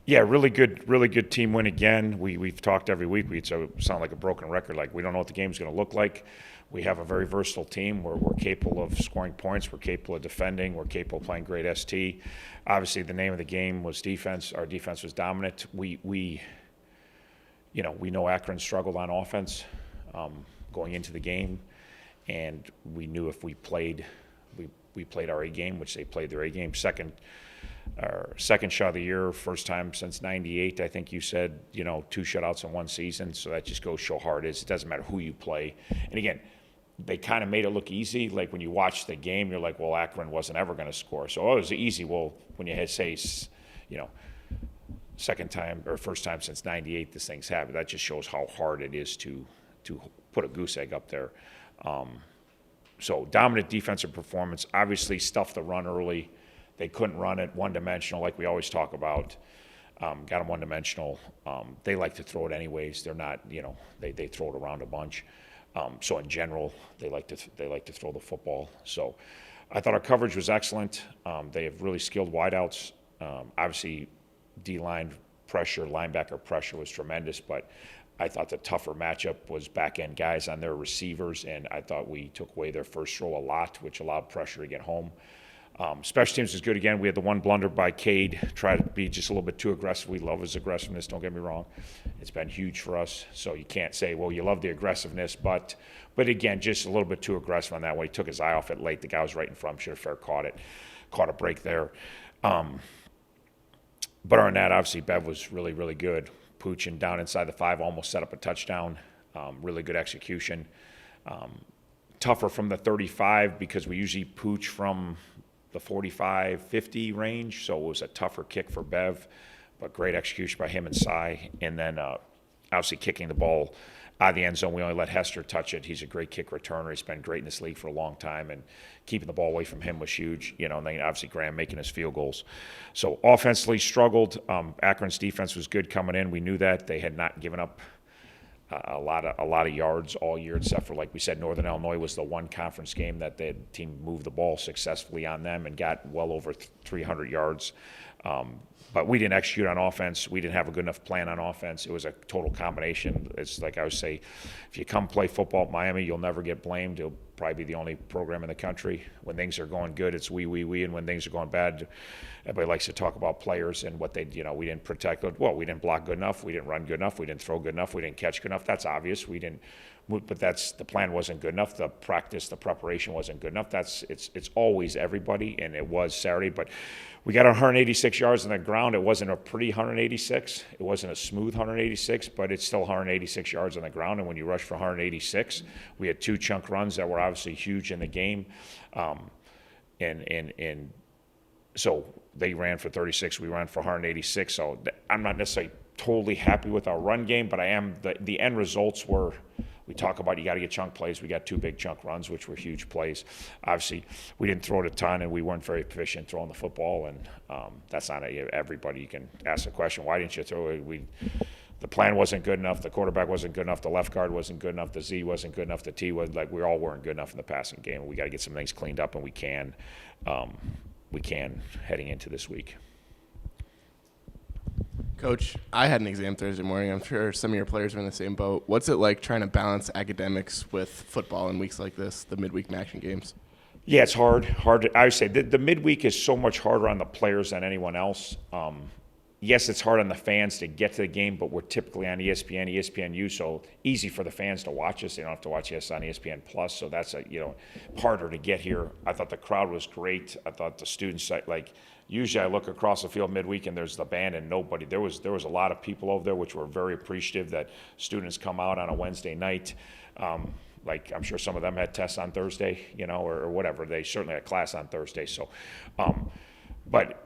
Yeah, really good team win again. We've talked every week. We sound like a broken record. Like we don't know what the game's going to look like. We have a very versatile team. We're capable of scoring points. We're capable of defending. We're capable of playing great ST. Obviously, the name of the game was defense. Our defense was dominant. We know Akron struggled on offense going into the game, and we knew if we played our A game, which they played their A game. Our second shot of the year, first time since '98. I think you said, two shutouts in one season. So that just goes to show how hard it is. It doesn't matter who you play. And again, they kind of made it look easy. Like when you watch the game, you're like, well, Akron wasn't ever going to score. So it was easy. Well, when you say, second time or first time since '98, this thing's happened. That just shows how hard it is to put a goose egg up there. So dominant defensive performance. Obviously, stuffed the run early. They couldn't run it one-dimensional like we always talk about. Got them one-dimensional. They like to throw it anyways. They're not, they throw it around a bunch. So in general, they like to throw the football. So I thought our coverage was excellent. They have really skilled wideouts. Obviously, D-line pressure, linebacker pressure was tremendous, but I thought the tougher matchup was back-end guys on their receivers, and I thought we took away their first throw a lot, which allowed pressure to get home. Special teams was good again. We had the one blunder by Cade, tried to be just a little bit too aggressive. We love his aggressiveness, don't get me wrong. It's been huge for us. So you can't say, well, you love the aggressiveness, but again, just a little bit too aggressive on that one. He took his eye off it late. The guy was right in front, should have fair caught it. Caught a break there. But other than that, obviously, Bev was really, really good. Pooching down inside the 5, almost set up a touchdown. Really good execution. Tougher from the 35 because we usually pooch from the 45, 50 range, so it was a tougher kick for Bev, but great execution by him and Cy. And then obviously kicking the ball out of the end zone. We only let Hester touch it. He's a great kick returner. He's been great in this league for a long time, and keeping the ball away from him was huge. And then obviously Graham making his field goals. So offensively struggled. Akron's defense was good coming in. We knew that. They had not given up a lot of yards all year, except for, like we said, Northern Illinois was the one conference game that the team moved the ball successfully on them and got well over 300 yards. But we didn't execute on offense. We didn't have a good enough plan on offense. It was a total combination. It's like I would say, if you come play football at Miami, you'll never get blamed. You'll probably be the only program in the country. When things are going good, it's we. And when things are going bad, everybody likes to talk about players and what they, we didn't protect. Well, we didn't block good enough. We didn't run good enough. We didn't throw good enough. We didn't catch good enough. That's obvious. We didn't. But the plan wasn't good enough. The practice, the preparation wasn't good enough. It's always everybody, and it was Saturday. But we got 186 yards on the ground. It wasn't a pretty 186. It wasn't a smooth 186, but it's still 186 yards on the ground. And when you rush for 186, we had 2 chunk runs that were obviously huge in the game, and so they ran for 36. We ran for 186. So I'm not necessarily totally happy with our run game, but I am. The end results were. We talk about you got to get chunk plays. We got 2 big chunk runs, which were huge plays. Obviously, we didn't throw it a ton, and we weren't very proficient throwing the football. And that's not everybody. You can ask the question, why didn't you throw it? The plan wasn't good enough. The quarterback wasn't good enough. The left guard wasn't good enough. The Z wasn't good enough. The T was we all weren't good enough in the passing game. We got to get some things cleaned up, and we can heading into this week. Coach, I had an exam Thursday morning. I'm sure some of your players are in the same boat. What's it like trying to balance academics with football in weeks like this, the midweek action games? Yeah, it's hard. I would say the midweek is so much harder on the players than anyone else. Yes, it's hard on the fans to get to the game, but we're typically on ESPN, ESPNU, so easy for the fans to watch us. They don't have to watch us on ESPN Plus, so that's harder to get here. I thought the crowd was great. I thought the students usually I look across the field midweek and there's the band and nobody. There was a lot of people over there, which were very appreciative that students come out on a Wednesday night. I'm sure some of them had tests on Thursday, or whatever. They certainly had class on Thursday. So, but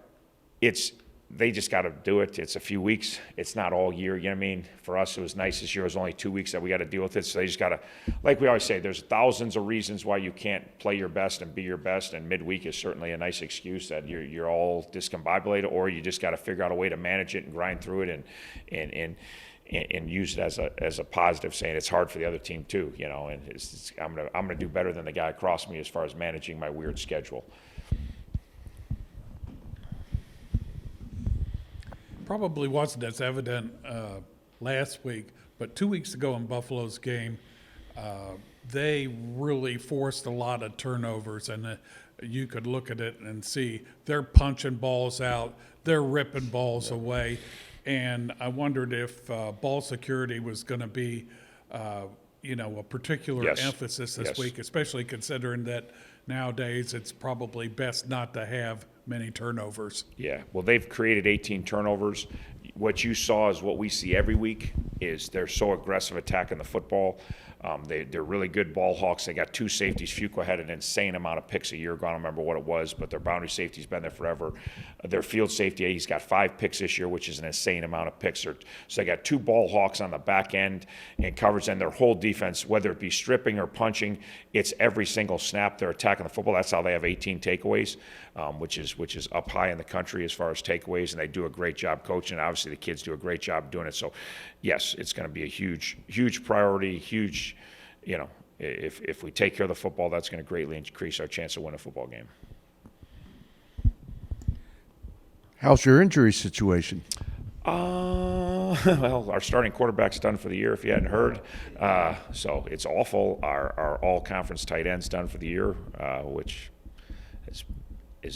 they just got to do it. It's a few weeks. It's not all year. You know what I mean? For us, it was nice this year. It was only 2 weeks that we got to deal with it. So they just got to, like we always say, there's thousands of reasons why you can't play your best and be your best. And midweek is certainly a nice excuse that you're all discombobulated, or you just got to figure out a way to manage it and grind through it and use it as a positive, saying it's hard for the other team too. And I'm gonna do better than the guy across me as far as managing my weird schedule. probably wasn't as evident last week, but 2 weeks ago in Buffalo's game, they really forced a lot of turnovers, and you could look at it and see they're punching balls out, they're ripping balls away, and I wondered if ball security was going to be, a particular Yes. emphasis this Yes. week, especially considering that nowadays it's probably best not to have many turnovers. Yeah, well, they've created 18 turnovers. What you saw is what we see every week is they're so aggressive attacking the football. They're really good ball hawks. They got 2 safeties. Fuqua had an insane amount of picks a year ago. I don't remember what it was, but their boundary safety's been there forever. Their field safety, he's got 5 picks this year, which is an insane amount of picks. So they got 2 ball hawks on the back end and coverage, and their whole defense, whether it be stripping or punching, it's every single snap they're attacking the football. That's how they have 18 takeaways, which is up high in the country as far as takeaways, and they do a great job coaching. Obviously, the kids do a great job doing it. So, yes, it's going to be a huge priority, huge. If we take care of the football, that's going to greatly increase our chance of winning a football game. How's your injury situation? Well, our starting quarterback's done for the year, if you hadn't heard. So it's awful. Our all-conference tight end's done for the year, which is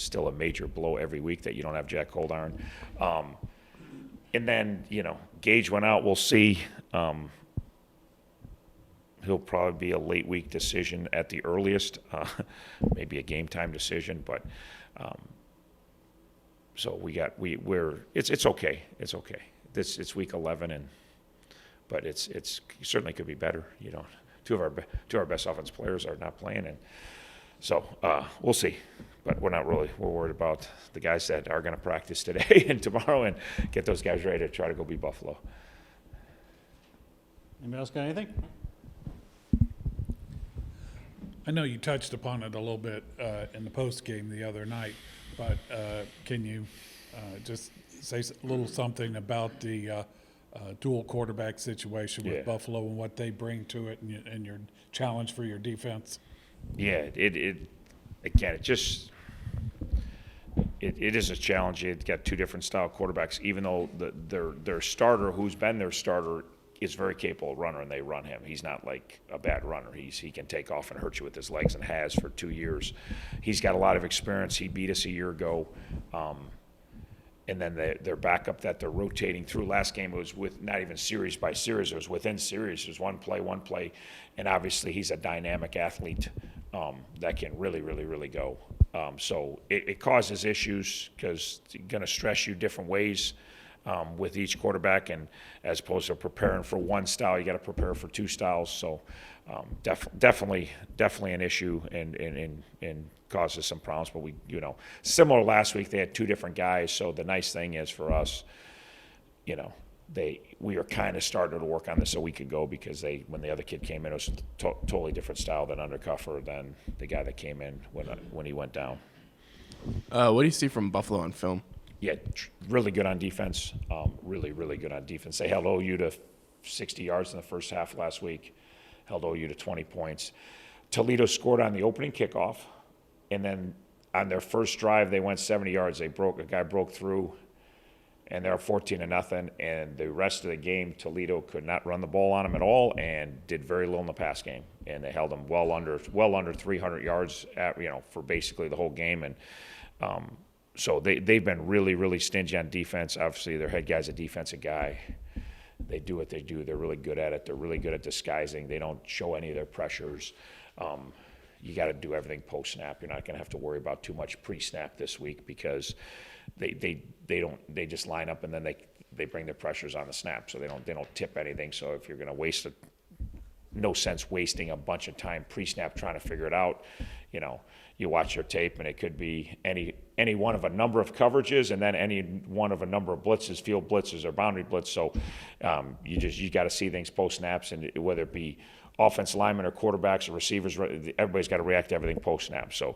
still a major blow every week that you don't have Jack Coldarn. And then, Gage went out. We'll see. He'll probably be a late week decision at the earliest, maybe a game time decision. But so it's okay. It's okay. It's week 11, but it's certainly could be better. Two of our best offense players are not playing, and so we'll see. But we're worried about the guys that are going to practice today and tomorrow, and get those guys ready to try to go beat Buffalo. Anybody else got anything? I know you touched upon it a little bit in the post game the other night, but can you just say a little something about the dual quarterback situation with Yeah. Buffalo and what they bring to it, and your challenge for your defense? Yeah, it is a challenge. It's got 2 different style quarterbacks, even though their starter, who's been their starter, is very capable runner, and they run him. He's not like a bad runner. He can take off and hurt you with his legs, and has for 2 years. He's got a lot of experience. He beat us a year ago. And then their backup that they're rotating through. Last game was with not even series by series. It was within series. It was one play. And obviously he's a dynamic athlete that can really go. So it causes issues because it's going to stress you different ways with each quarterback. And as opposed to preparing for one style, you got to prepare for 2 styles. So definitely an issue and causes some problems. But similar last week, they had 2 different guys. So the nice thing is for us, we were kind of starting to work on this a week ago, because when the other kid came in, it was a totally different style than Undercuffer than the guy that came in when he went down. What do you see from Buffalo on film? Yeah, really good on defense. Really good on defense. They held OU to 60 yards in the first half last week. Held OU to 20 points. Toledo scored on the opening kickoff, and then on their first drive, they went 70 yards. A guy broke through, and they're 14-0. And the rest of the game, Toledo could not run the ball on them at all, and did very little in the pass game. And they held them well under 300 yards for basically the whole game. And so they've been really stingy on defense. Obviously, their head guy's a defensive guy. They do what they do. They're really good at it. They're really good at disguising. They don't show any of their pressures. You got to do everything post-snap. You're not going to have to worry about too much pre-snap this week, because they just line up, and then they bring their pressures on the snap, so they don't tip anything. So if you're going to no sense wasting a bunch of time pre-snap trying to figure it out. You watch your tape, and it could be any one of a number of coverages, and then any one of a number of blitzes, field blitzes or boundary blitz. So you got to see things post snaps, and whether it be offensive linemen or quarterbacks or receivers, everybody's got to react to everything post snap. So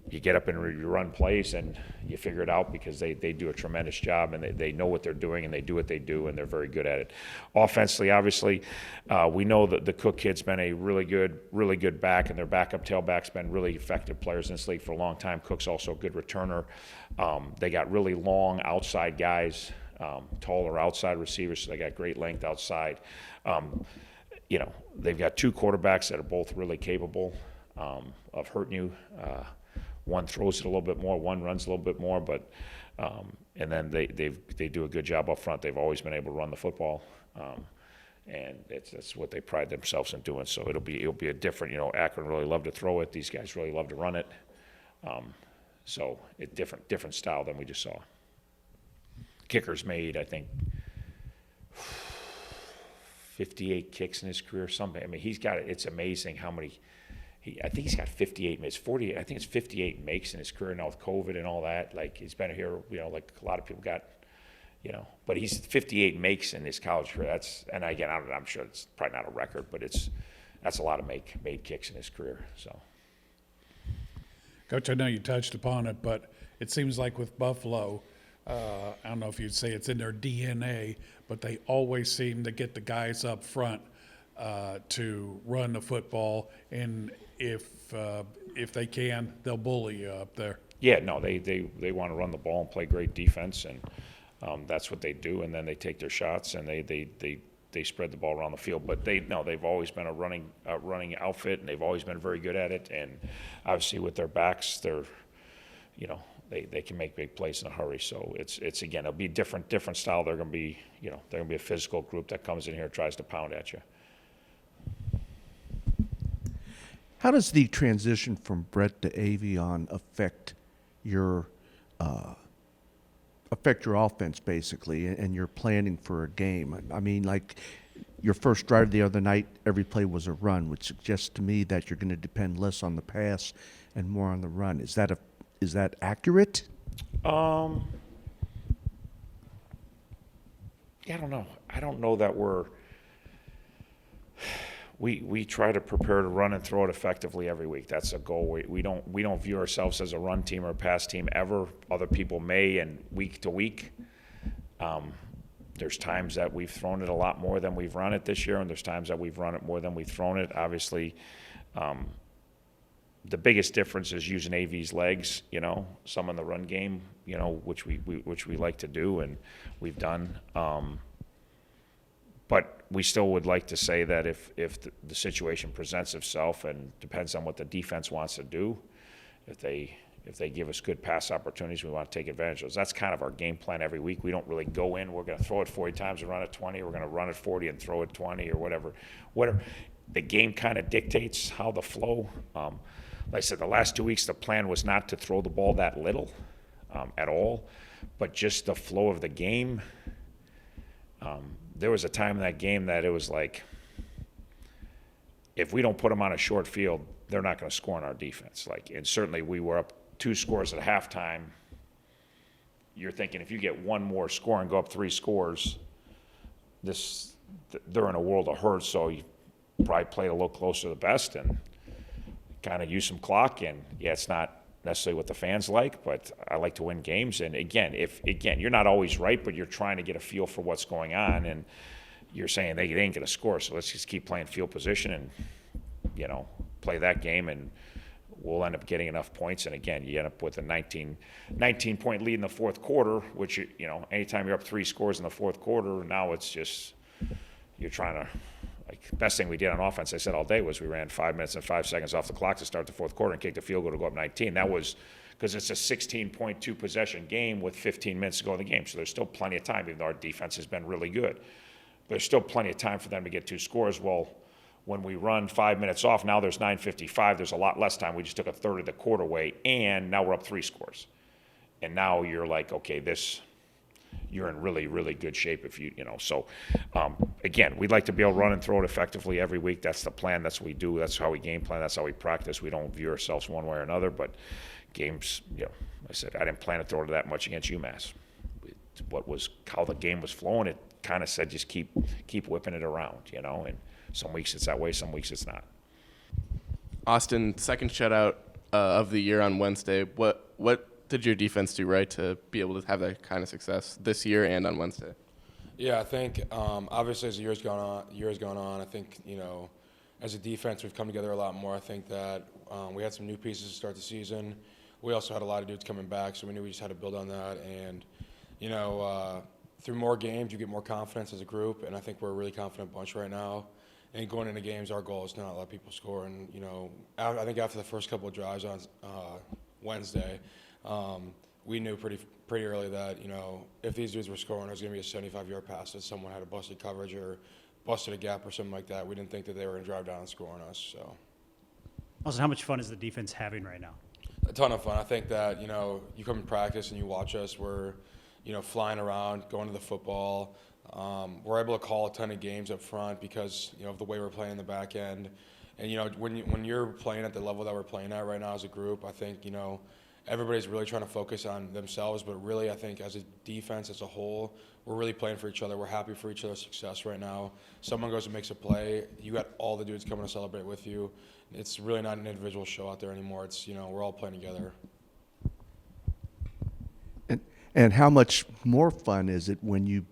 you get up and you run plays, and you figure it out, because they do a tremendous job, and they know what they're doing, and they do what they do, and they're very good at it. Offensively, obviously, we know that the Cook kid's been a really good back, and their backup tailback's been really effective players in this league for a long time. Cook's also a good returner. They got really long outside guys taller outside receivers, so they got great length outside. You know, they've got two quarterbacks that are both really capable of hurting you. One throws it a little bit more, one runs a little bit more, but and then they do a good job up front. They've always been able to run the football, and that's what they pride themselves in doing. So it'll be a different. You know, Akron really love to throw it. These guys really love to run it. So it different style than we just saw. Kicker's made, I think, 58 kicks in his career. Something. I mean, he's got it. It's amazing how many. I think he's got 58 makes. 48. I think it's 58 makes in his career now with COVID and all that. Like he's been here. You know, like a lot of people got. You know, but he's 58 makes in his college career. That's, and again, I'm sure it's probably not a record, but that's a lot of made kicks in his career. So. Coach, I know you touched upon it, but it seems like with Buffalo, I don't know if you'd say it's in their DNA, but they always seem to get the guys up front to run the football, and if they can, they'll bully you up there. Yeah, no, they want to run the ball and play great defense, and that's what they do. And then they take their shots and they spread the ball around the field. But they've always been a running outfit, and they've always been very good at it. And obviously with their backs, they're, you know, they can make big plays in a hurry. So it's again, it'll be different style. They're going to be, you know, they're going to be a physical group that comes in here and tries to pound at you. How does the transition from Brett to Avion affect your offense, basically, and your planning for a game? I mean, like your first drive the other night, every play was a run, which suggests to me that you're going to depend less on the pass and more on the run. Is that accurate? Yeah, I don't know. I don't know that we try to prepare to run and throw it effectively every week. That's a goal. We don't view ourselves as a run team or a pass team ever. Other people may, and week to week. There's times that we've thrown it a lot more than we've run it this year, and there's times that we've run it more than we've thrown it. Obviously, the biggest difference is using AV's legs, you know, some in the run game, you know, which we like to do and we've done. But we still would like to say that if the situation presents itself and depends on what the defense wants to do, if they give us good pass opportunities, we want to take advantage of those. That's kind of our game plan every week. We don't really go in, we're going to throw it 40 times and run it 20, or we're going to run it 40 and throw it 20 or whatever. The game kind of dictates how the flow. Like I said, the last 2 weeks, the plan was not to throw the ball that little at all, but just the flow of the game. There was a time in that game that it was like, if we don't put them on a short field, they're not going to score on our defense. And certainly we were up 2 scores at halftime. You're thinking if you get one more score and go up 3 scores, they're in a world of hurt. So you probably played a little closer to the best and kind of use some clock. And yeah, it's not necessarily what the fans like, but I like to win games. And again, you're not always right, but you're trying to get a feel for what's going on, and you're saying they ain't going to score, so let's just keep playing field position and, you know, play that game, and we'll end up getting enough points. And again, you end up with a 19-point lead in the fourth quarter, which, you know, anytime you're up 3 scores in the fourth quarter, now it's just you're trying to. Like, best thing we did on offense, I said all day, was we ran 5 minutes and 5 seconds off the clock to start the fourth quarter and kicked a field goal to go up 19. That was because it's a 16.2 possession game with 15 minutes to go in the game. So there's still plenty of time, even though our defense has been really good. But there's still plenty of time for them to get 2 scores. Well, when we run 5 minutes off, now there's 9:55. There's a lot less time. We just took a third of the quarter away, and now we're up 3 scores. And now you're like, okay, you're in really, really good shape if you know. So, again, we'd like to be able to run and throw it effectively every week. That's the plan. That's what we do. That's how we game plan. That's how we practice. We don't view ourselves one way or another. But games, you know, I said I didn't plan to throw it that much against UMass. How the game was flowing, it kind of said just keep whipping it around, you know. And some weeks it's that way, some weeks it's not. Austin, second shutout of the year on Wednesday. What did your defense do right to be able to have that kind of success this year and on Wednesday? Yeah, I think obviously as the year's gone on, I think, you know, as a defense we've come together a lot more. I think that we had some new pieces to start the season. We also had a lot of dudes coming back, so we knew we just had to build on that. And, you know, through more games, you get more confidence as a group, and I think we're a really confident bunch right now. And going into games, our goal is to not let people score. And I think after the first couple of drives on Wednesday, we knew pretty early that if these dudes were scoring, it was going to be a 75-yard pass that someone had a busted coverage or busted a gap or something like that. We didn't think that they were going to drive down and score on us. So, Also, how much fun is the defense having right now? a ton of fun. I think that you come in practice and you watch us. We're flying around, going to the football. We're able to call a ton of games up front because of the way we're playing in the back end. And when you're playing at the level that we're playing at right now as a group, I think everybody's really trying to focus on themselves. But really, I think as a defense as a whole, we're really playing for each other. We're happy for each other's success right now. Someone goes and makes a play, you got all the dudes coming to celebrate with you. It's really not an individual show out there anymore. It's we're all playing together. And how much more fun is it when you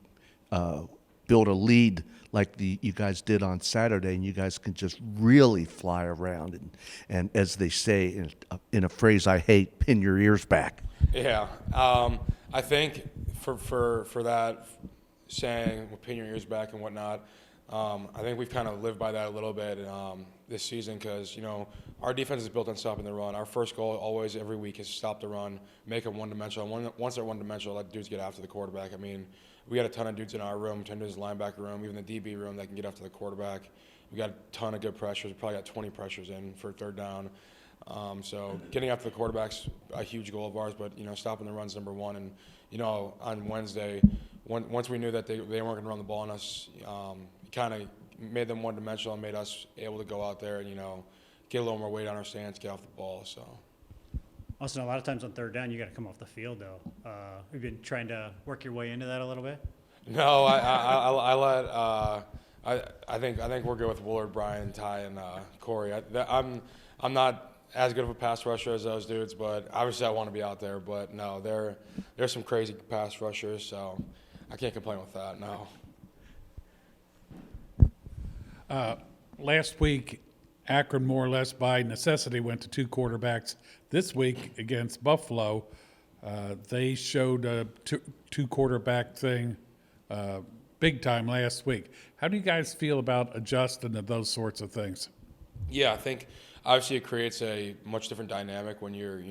build a lead like you guys did on Saturday, and you guys can just really fly around and as they say in a phrase I hate, pin your ears back. Yeah, I think for that saying, pin your ears back and whatnot, I think we've kind of lived by that a little bit this season because, our defense is built on stopping the run. Our first goal always every week is to stop the run, make them one-dimensional. Once they're one-dimensional, let dudes get after the quarterback. I mean, we got a ton of dudes in our room, 10 dudes in the linebacker room, even the DB room that can get after the quarterback. We got a ton of good pressures. We probably got 20 pressures in for third down. So getting after the quarterback's a huge goal of ours, but, stopping the run's number one. And, on Wednesday, once we knew that they weren't going to run the ball on us, kind of made them one-dimensional and made us able to go out there and, get a little more weight on our stance, get off the ball. So. Also, a lot of times on third down, you got to come off the field, though. Have you been trying to work your way into that a little bit? No, I think we're good with Willard, Brian, Ty, and Corey. I'm not as good of a pass rusher as those dudes, but obviously I want to be out there. But no, there's some crazy pass rushers, so I can't complain with that. No. Last week, Akron more or less by necessity went to two quarterbacks. This week against Buffalo, they showed a two quarterback thing big time last week. How do you guys feel about adjusting to those sorts of things? Yeah, I think obviously it creates a much different dynamic when you're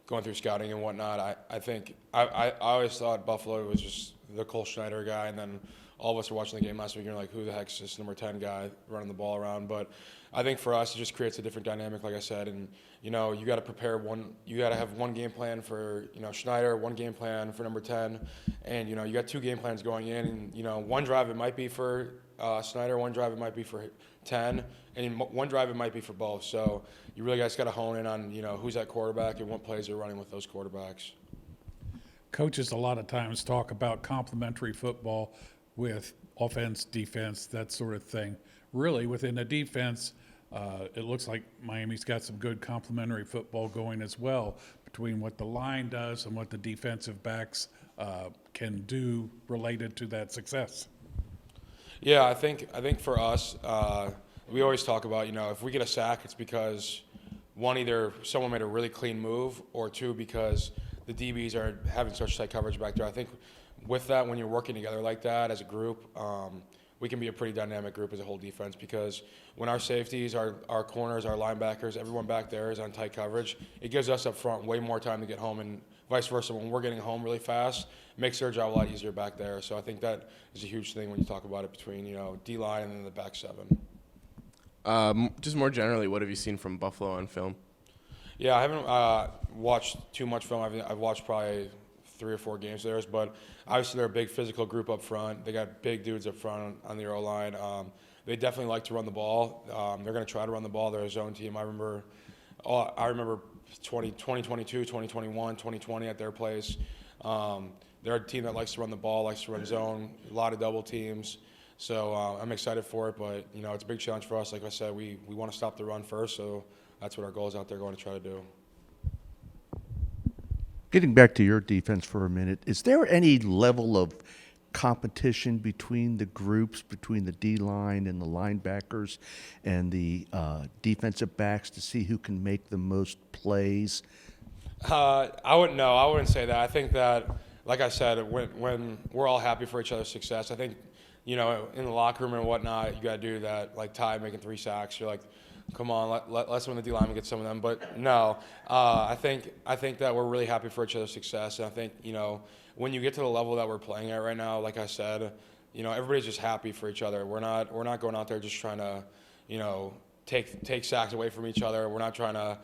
going through scouting and whatnot. I think I always thought Buffalo was just the Cole Schneider guy, and then all of us were watching the game last week and you're like, who the heck's this number 10 guy running the ball around? But I think for us, it just creates a different dynamic, like I said. And, you got to prepare you got to have one game plan for, Schneider, one game plan for number 10. And, you got two game plans going in. And, one drive it might be for Schneider, one drive it might be for 10. And one drive it might be for both. So you really guys got to hone in on, who's that quarterback and what plays they're running with those quarterbacks. Coaches a lot of times talk about complementary football with offense, defense, that sort of thing. Really, within the defense, it looks like Miami's got some good complementary football going as well between what the line does and what the defensive backs can do related to that success. Yeah, I think for us, we always talk about, if we get a sack, it's because, one, either someone made a really clean move, or two, because the DBs are having such tight coverage back there. I think with that, when you're working together like that as a group, we can be a pretty dynamic group as a whole defense, because when our safeties, our corners, our linebackers, everyone back there is on tight coverage, it gives us up front way more time to get home, and vice versa. When we're getting home really fast, it makes their job a lot easier back there. So I think that is a huge thing when you talk about it between, D-line and then the back seven. Just more generally, what have you seen from Buffalo on film? Yeah, I haven't watched too much film. I've watched probably 3 or 4 games of theirs, but obviously they're a big physical group up front. They got big dudes up front on the O-line. They definitely like to run the ball. They're going to try to run the ball. They're a zone team. I remember 2022, 2021, 2020 at their place. They're a team that likes to run the ball, likes to run zone, a lot of double teams. So I'm excited for it, but it's a big challenge for us. Like I said, we want to stop the run first, so that's what our goal is out there going to try to do. Getting back to your defense for a minute, is there any level of competition between the groups, between the D-line and the linebackers and the defensive backs to see who can make the most plays? I wouldn't say that. I think that like I said, when we're all happy for each other's success, I think, you know, in the locker room and whatnot, you got to do that. Like Ty making 3 sacks, you're like, come on, let's win the D lineman get some of them. But no, I think that we're really happy for each other's success, and I think, you know, when you get to the level that we're playing at right now, like I said, you know, everybody's just happy for each other. We're not going out there just trying to, you know, take sacks away from each other. We're not trying to,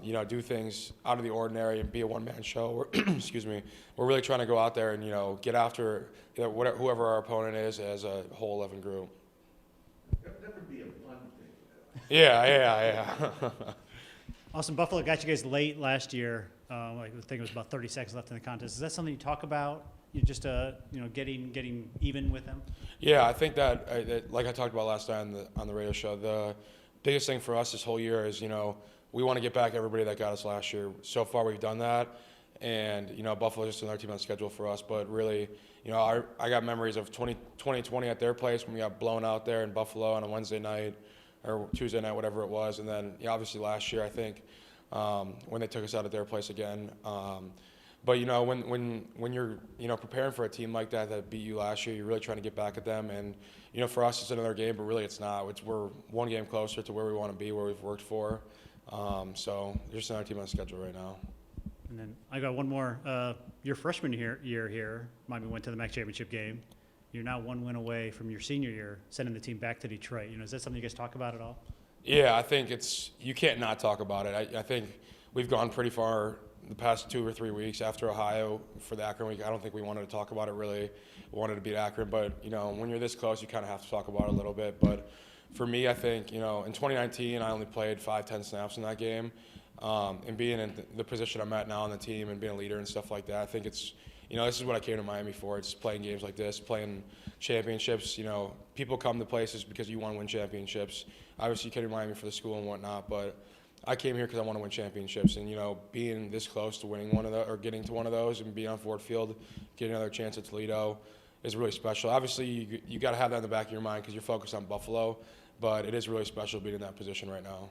you know, do things out of the ordinary and be a one-man show. Excuse me. We're really trying to go out there and, you know, get after, you know, whoever our opponent is as a whole 11 group. That would be a fun thing. Yeah. Austin, Buffalo got you guys late last year. I think it was about 30 seconds left in the contest. Is that something you talk about? You just, you know, getting even with them? Yeah, I think that, like I talked about last night on the radio show, the biggest thing for us this whole year is, you know, we want to get back everybody that got us last year. So far, we've done that, and, you know, Buffalo's just another team on the schedule for us. But really, you know, I got memories of 2020 at their place when we got blown out there in Buffalo on a Wednesday night or Tuesday night, whatever it was, and then obviously last year, I think, when they took us out at their place again. But, you know, when you're, you know, preparing for a team like that beat you last year, you're really trying to get back at them. And, you know, for us, it's another game, but really it's not. We're one game closer to where we want to be, where we've worked for. So there's just another team on the schedule right now. And then I got one more. Your freshman year here, Miami went to the MAC championship game. You're now 1 win away from your senior year, sending the team back to Detroit. You know, is that something you guys talk about at all? Yeah, I think you can't not talk about it. I think we've gone pretty far the past 2 or 3 weeks after Ohio for the Akron week. I don't think we wanted to talk about it really. We wanted to beat Akron, but, you know, when you're this close, you kind of have to talk about it a little bit. But for me, I think, you know, in 2019, I only played 5-10 snaps in that game. And being in the position I'm at now on the team and being a leader and stuff like that, I think it's, you know, this is what I came to Miami for. It's playing games like this, playing championships. You know, people come to places because you want to win championships. Obviously, you came to Miami for the school and whatnot, but I came here because I want to win championships. And, you know, being this close to winning one of the, or getting to one of those and being on Ford Field, getting another chance at Toledo is really special. Obviously, you got to have that in the back of your mind because you're focused on Buffalo, but it is really special being in that position right now.